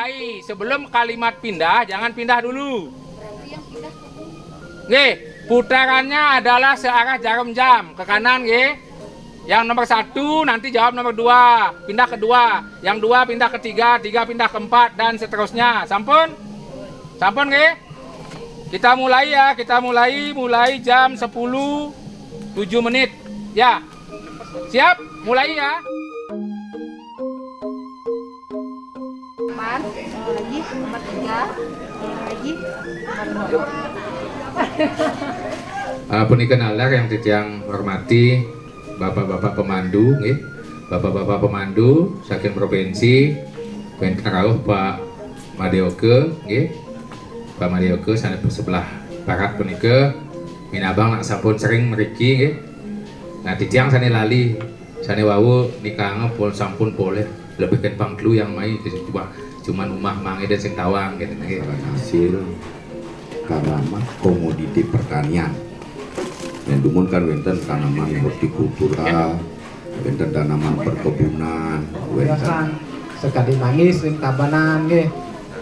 mulai. Sebelum kalimat pindah, jangan pindah dulu. Nggih, putarannya adalah searah jarum jam ke kanan nggih. Yang nomor 1 nanti jawab nomor 2, pindah ke 2. Yang 2 pindah ke 3, 3 pindah ke 4 dan seterusnya. Sampun? Sampun nggih? Kita mulai ya, kita mulai jam 10.07 menit. Ya. Siap? Mulai ya. Lagi nomor 3 lagi Punika nalar yang titiang hormati Bapak-bapak pemandu nggih. Bapak-bapak pemandu saking provinsi Benten rawuh Pak Madyoke nggih. Pak Madyoke sanes sebelah barat punika minabang nak sampun sering mriki nggih. Nah titiang sane lali sane wau nikah pun sampun boleh lebih kan pangklu yang mai cuman rumah mangi dan sing tawang gitu nggih. Hasil karena komoditi pertanian yang dumun kan wenten tanaman hortikultura, wenten tanaman perkebunan, wenten sekali nangis ring tabanan nggih.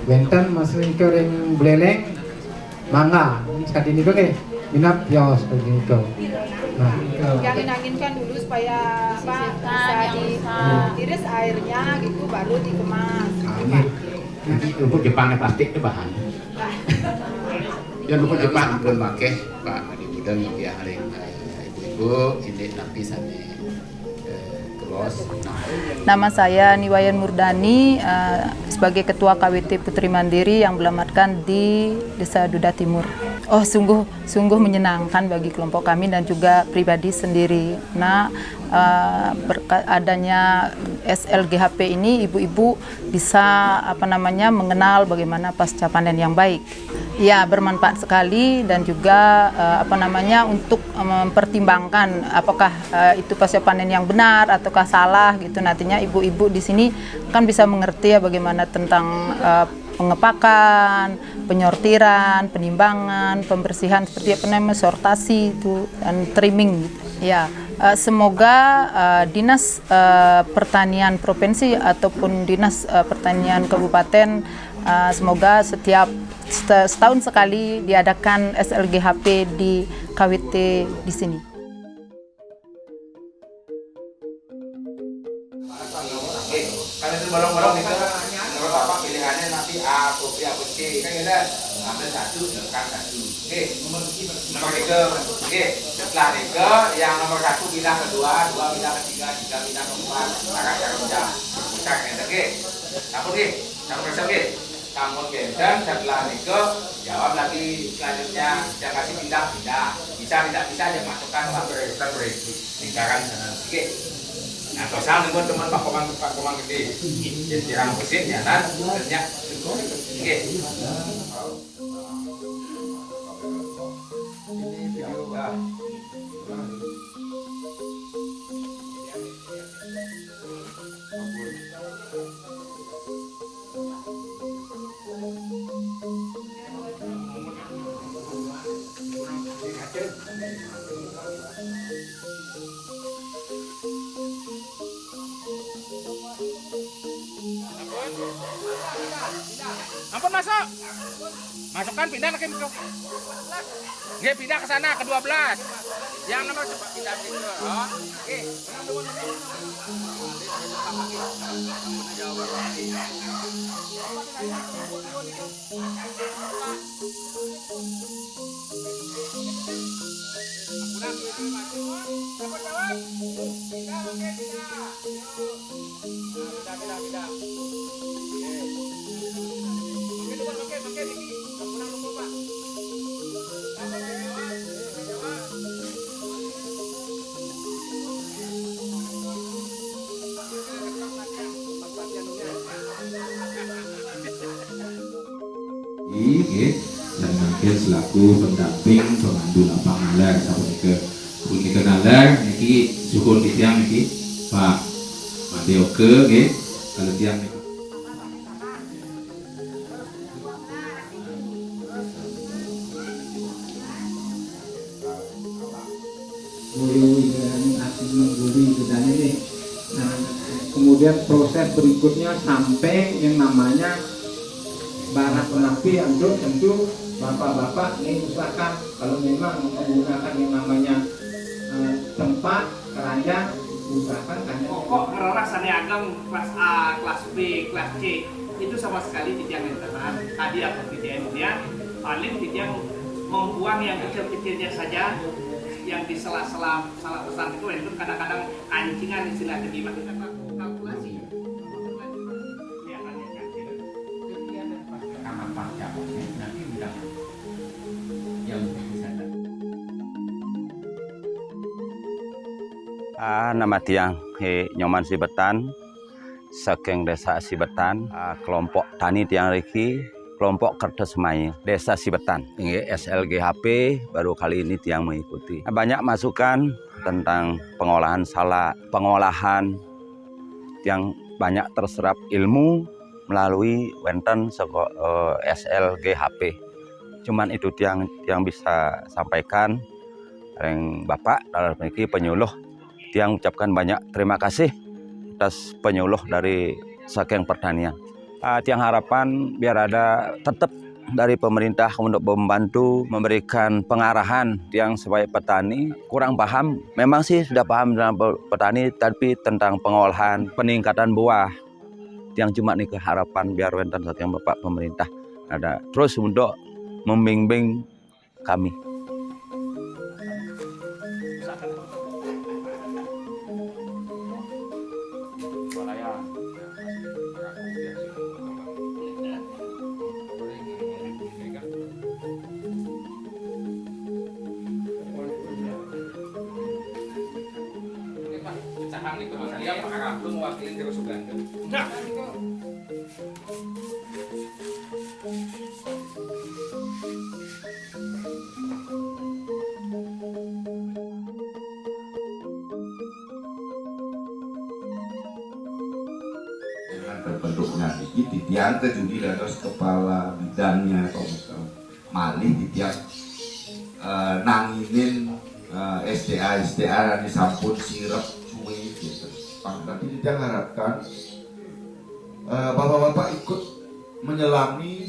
Wenten masih kering beleleng mangga sekali niku nggih. Minat yo seperti itu. Nah, yang dinanginkan dulu supaya bisa diiris airnya gitu baru dikemas. Nanti rumput Jepangnya plastik itu bahan. Ya rumput Jepang pun pakai Pak Adi Budang ya hari ibu-ibu ini nanti sampai terus. Nama saya Niwayan Murdani sebagai Ketua KWT Putri Mandiri yang beralamatkan di Desa Duda Timur. Oh, sungguh menyenangkan bagi kelompok kami dan juga pribadi sendiri. Nah, berkat adanya SLGHP ini ibu-ibu bisa mengenal bagaimana pasca panen yang baik. Ya, bermanfaat sekali dan juga untuk mempertimbangkan apakah itu pasca panen yang benar ataukah salah gitu. Nantinya ibu-ibu di sini kan bisa mengerti ya bagaimana tentang pengepakan, penyortiran, penimbangan, pembersihan seperti sortasi itu dan trimming gitu. Ya, semoga Dinas Pertanian Provinsi ataupun Dinas Pertanian Kabupaten semoga setiap setahun sekali diadakan SLGHP di KWT di sini. Kalau itu bolong-bolong itu menurut Bapak pilihannya nanti A, B, C kan ada ambil 1, tekan 1. Oke, nomor 3. Oke, setelah 3 yang nomor 1 pindah ke 2, 2 pindah ke 3, 3 pindah ke 4, arah jarum jam. Bisa ngenter oke. Sampun nggih, sampun resep nggih. Sampun genten setelah 3 jawab lagi selanjutnya saya kasih pindah-pindah. Bisa tidak bisa aja masukkan sampai lingkaran sana. Oke. Nah, soal teman-teman Pak Komang gede, jadi tirang mesinnya kan, ternyata cukup. Oke. Ini video ampun masuk. Masukkan pindah ke mikro. Nggih, pindah ke sana ke 12. Yang nomor coba pindah ke situ. Oh, oke. dan makin selaku pendamping pemandu lapang nalar punika nalar niki syukur titiang niki Pak Madyoke nggih kalau tiang niki kemudian proses berikutnya sampai yang namanya barang menapi untuk tentu bapak-bapak ini usahakan kalau memang menggunakan yang namanya tempat keranjang, usahakan hanya pokok merasanya agam kelas A, kelas B, kelas C itu sama sekali tidak maintenance. Tadi apa dia paling tidak membuang yang kecil-kecilnya saja, yang di sela-sela salah pesan itu kadang-kadang ancingan istilah kedima kita kalkulasi. Kamar pasca nanti udah yang bisa. Nama tiang Nyoman Sibetan, saking desa Sibetan, kelompok tani tiang Riki, kelompok Kertes Mai, desa Sibetan. Ini SLGHP baru kali ini tiang mengikuti. Banyak masukan tentang pengolahan salak, pengolahan yang banyak terserap ilmu melalui wenten SLGHP. Cuman itu tiang bisa sampaikan yang Bapak dalam ini penyuluh. Tiang ucapkan banyak terima kasih atas penyuluh dari saking pertanian. Tiang harapan biar ada tetap dari pemerintah untuk membantu memberikan pengarahan tiang sebagai petani kurang paham. Memang sih sudah paham dalam petani, tapi tentang pengolahan, peningkatan buah. Tiang cuma nih harapan biar wenten saking Bapak pemerintah ada terus untuk membimbing kami. Saham itu dia Pak Agung mewakili Terus Suganda. Nah, terbentuknya ini titian terjudi terus kepala bidangnya atau malih titian nanginin SDA dan disampun sirap cuy gitu. Nanti titian harapkan bapak-bapak ikut menyelami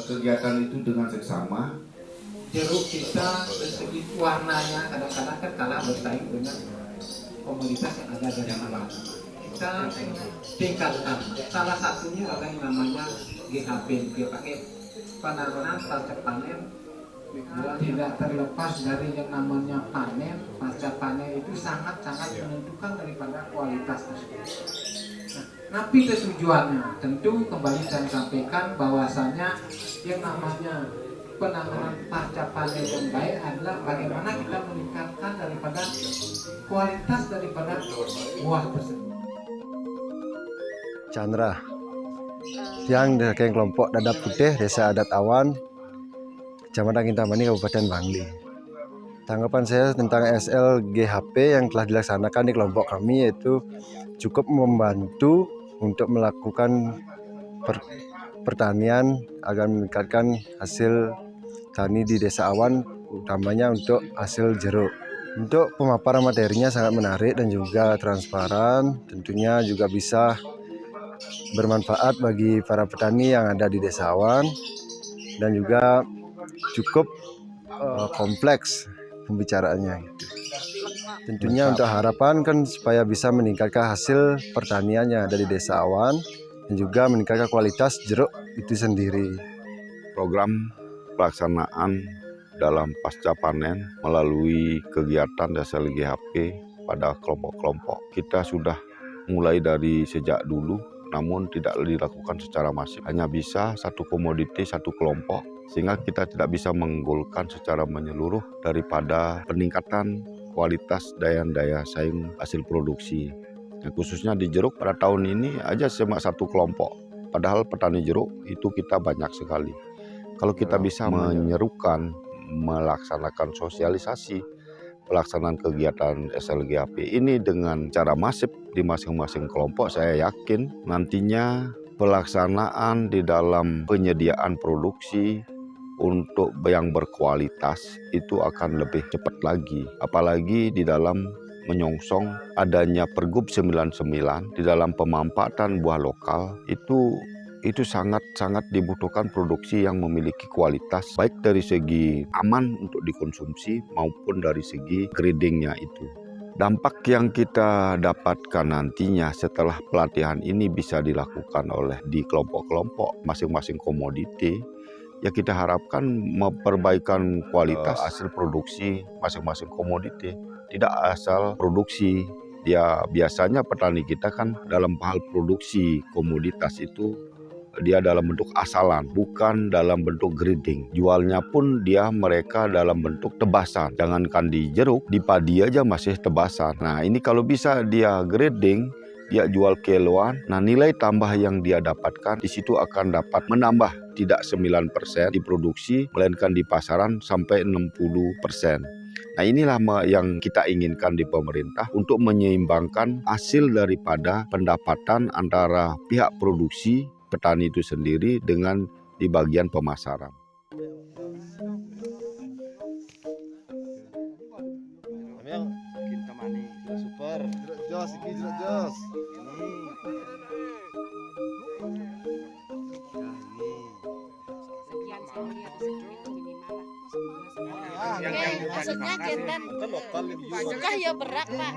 kegiatan itu dengan seksama. jeruk kita dari segi warnanya kadang-kadang kan kalah bersaing dengan komoditas yang ada dari alam. Kita tingkatkan. Salah satunya adalah yang namanya GHP, pakai penanganan pasca panen. Tidak terlepas dari yang namanya panen, pasca panen itu sangat-sangat menentukan daripada kualitas tersebut. Nah, tapi tujuannya tentu kembali saya sampaikan bahwasanya yang namanya penanganan pasca panen yang baik adalah bagaimana kita meningkatkan daripada kualitas daripada buah tersebut. Chandra, yang dari kelompok Dadap Putih, Desa Adat Awan, Kecamatan Kintamani, Kabupaten Bangli. Tanggapan saya tentang SLGHP yang telah dilaksanakan di kelompok kami yaitu cukup membantu untuk melakukan pertanian agar meningkatkan hasil tani di Desa Awan, utamanya untuk hasil jeruk. Untuk pemaparan materinya sangat menarik dan juga transparan, tentunya juga bisa bermanfaat bagi para petani yang ada di Desa Awan dan juga cukup kompleks pembicaraannya. Tentunya untuk harapan kan supaya bisa meningkatkan hasil pertaniannya dari Desa Awan dan juga meningkatkan kualitas jeruk itu sendiri. Program pelaksanaan dalam pasca panen melalui kegiatan SLGHP pada kelompok-kelompok. Kita sudah mulai dari sejak dulu, namun tidak dilakukan secara masif. Hanya bisa satu komoditi, satu kelompok, sehingga kita tidak bisa mengunggulkan secara menyeluruh daripada peningkatan kualitas daya saing hasil produksi. Nah, khususnya di jeruk pada tahun ini aja cuma satu kelompok. Padahal petani jeruk itu kita banyak sekali. Kalau kita bisa menyerukan, melaksanakan sosialisasi, pelaksanaan kegiatan SLGHP ini dengan cara masif di masing-masing kelompok, saya yakin nantinya pelaksanaan di dalam penyediaan produksi untuk yang berkualitas itu akan lebih cepat lagi. Apalagi di dalam menyongsong adanya Pergub 99 di dalam pemanfaatan buah lokal itu itu sangat-sangat dibutuhkan produksi yang memiliki kualitas, baik dari segi aman untuk dikonsumsi maupun dari segi gradingnya itu. Dampak yang kita dapatkan nantinya setelah pelatihan ini bisa dilakukan oleh di kelompok-kelompok masing-masing komoditi, ya kita harapkan memperbaikan kualitas hasil produksi masing-masing komoditi. Tidak asal produksi, dia biasanya petani kita kan dalam hal produksi komoditas itu dia dalam bentuk asalan, bukan dalam bentuk grading. Jualnya pun mereka dalam bentuk tebasan. Jangankan di jeruk, di padi aja masih tebasan. Nah ini kalau bisa dia grading, dia jual kiloan. Nah nilai tambah yang dia dapatkan di situ akan dapat menambah tidak 9% di produksi, melainkan di pasaran sampai 60%. Nah inilah yang kita inginkan di pemerintah untuk menyeimbangkan hasil daripada pendapatan antara pihak produksi, petani itu sendiri dengan di bagian pemasaran. Super, jos, jos. Maksudnya jantan bukan ya berat Pak.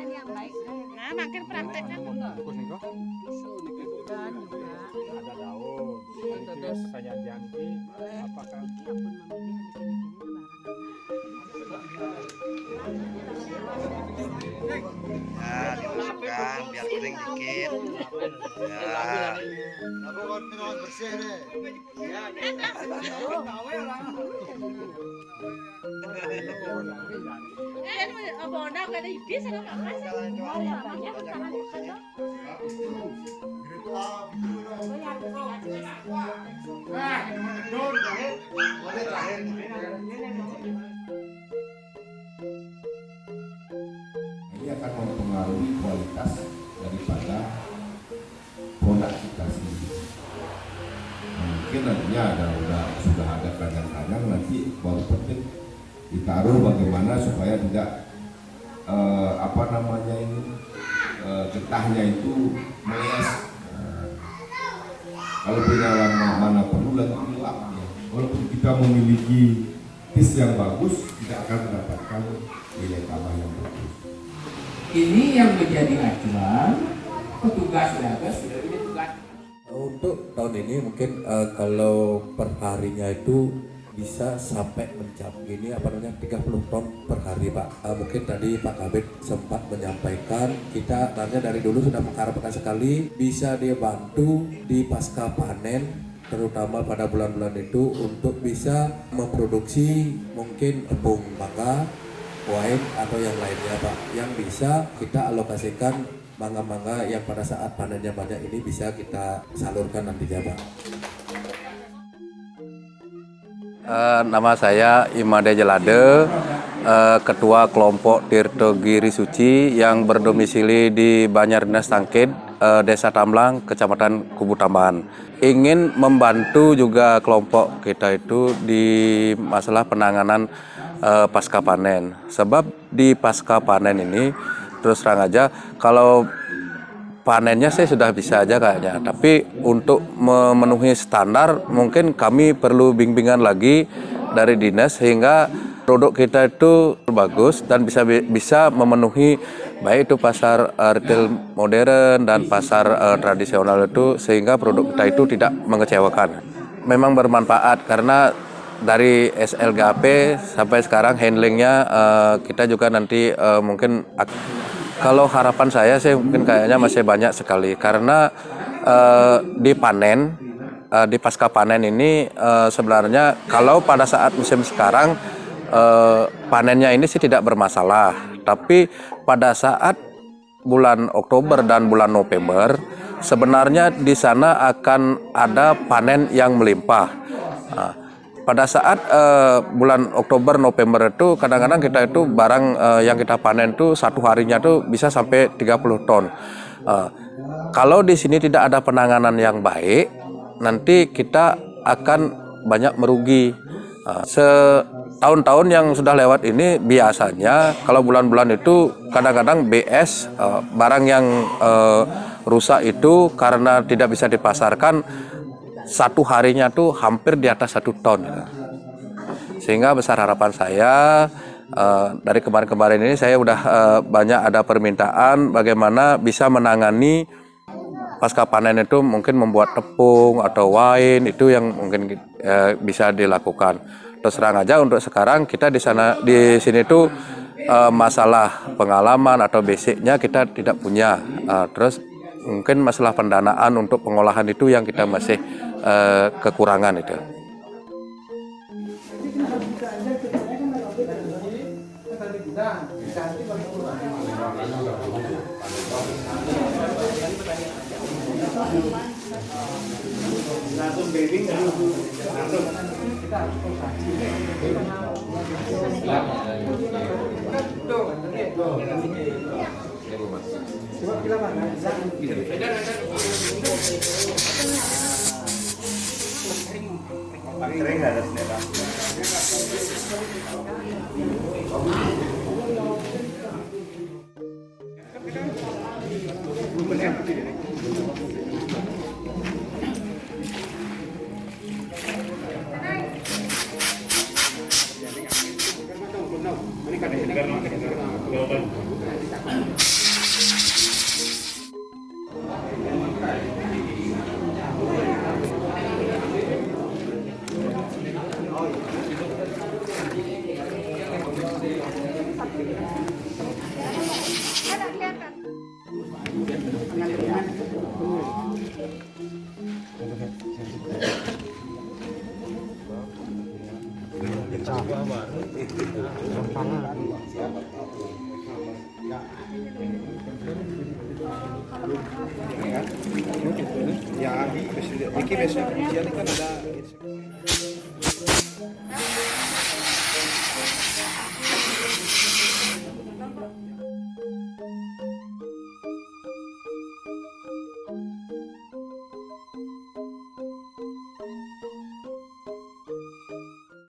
Yang baik. Nah, makin prakteknya ada daun, terus saya jangki, apakah ya dimasukkan biar kering dikit ya. Bersih nih. Ini akan mempengaruhi kualitas daripada produk kita sendiri. Mungkin nantinya sudah ada kandang-kandang, nanti baru penting ditaruh bagaimana supaya tidak getahnya itu meles. Kalau punya mana perlu lagi gelap ya. Walaupun kita memiliki tis yang bagus, tidak akan mendapatkan nilai tambah yang bagus. Ini yang menjadi acuan petugas laga sudah punya tugas. Untuk tahun ini mungkin kalau perharinya itu bisa sampai mencapai 30 ton per hari Pak. Mungkin tadi Pak Kabid sempat menyampaikan kita sebenarnya dari dulu sudah mengharapkan sekali bisa dia bantu di pasca panen, terutama pada bulan-bulan itu untuk bisa memproduksi mungkin tepung mangga, wine atau yang lainnya Pak, yang bisa kita alokasikan mangga-mangga yang pada saat panennya banyak ini bisa kita salurkan nantinya Pak. Nama saya Imade Jelade, Ketua Kelompok Tirto Giri Suci yang berdomisili di Banjardinas Tangkid, Desa Tamlang, Kecamatan Kubu Tambahan. Ingin membantu juga kelompok kita itu di masalah penanganan pasca panen. Sebab di pasca panen ini terus terang aja kalau panennya saya sudah bisa aja kayaknya, tapi untuk memenuhi standar mungkin kami perlu bimbingan lagi dari dinas sehingga produk kita itu bagus dan bisa memenuhi baik itu pasar retail modern dan pasar tradisional itu, sehingga produk kita itu tidak mengecewakan. Memang bermanfaat karena dari SLGAP sampai sekarang handlingnya kita juga nanti mungkin kalau harapan saya sih mungkin kayaknya masih banyak sekali karena di panen, di pasca panen ini sebenarnya kalau pada saat musim sekarang panennya ini sih tidak bermasalah, tapi pada saat bulan Oktober dan bulan November sebenarnya di sana akan ada panen yang melimpah. Pada saat bulan Oktober November itu kadang-kadang kita itu barang yang kita panen itu satu harinya itu bisa sampai 30 ton. Kalau di sini tidak ada penanganan yang baik, nanti kita akan banyak merugi. tahun-tahun yang sudah lewat ini biasanya kalau bulan-bulan itu kadang-kadang BS barang yang rusak itu karena tidak bisa dipasarkan satu harinya tuh hampir di atas 1 ton. Sehingga besar harapan saya dari kemarin-kemarin ini saya udah banyak ada permintaan bagaimana bisa menangani pasca panen itu mungkin membuat tepung atau wine itu yang mungkin bisa dilakukan. Terus terang aja untuk sekarang kita di sini tuh masalah pengalaman atau basicnya kita tidak punya. Terus mungkin masalah pendanaan untuk pengolahan itu yang kita masih kekurangan itu. Langsung baby langsung kita harus kering ada senera. Ya, ini biasanya ujian kan ada